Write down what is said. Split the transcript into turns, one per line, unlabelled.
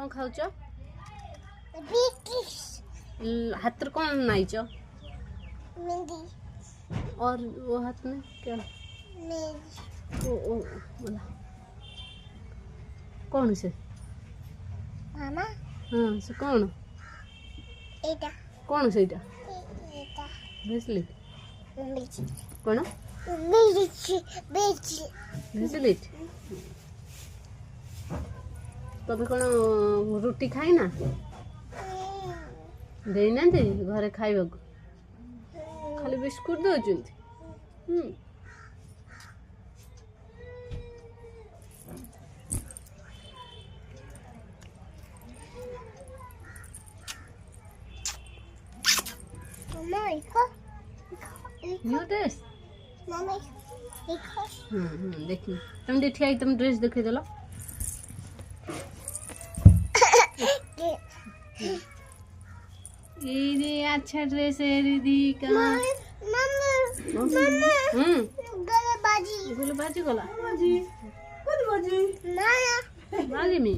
कौन खाऊच हाथ रे कौन नाइच और वो हाथ में क्या ओ बोला कौन से
मामा
हाँ से कौन
एटा
कौन से एटा
एटा
ब्रेसलेट
बेची
कौन
बेची बेची
ब्रेसलेट तबे कौन रुटी खाई ना देना दे घरे खाइबा को खाली बिस्कुट दउचंती
मामा इको
न्यू ड्रेस
मामा इको
देखी तुम देखी आई तुम ड्रेस देखे देलो ये अच्छा ड्रेस है दीदी का
मामा मामा गले बाजी
गला बाजी गला
बाजी
बाजी में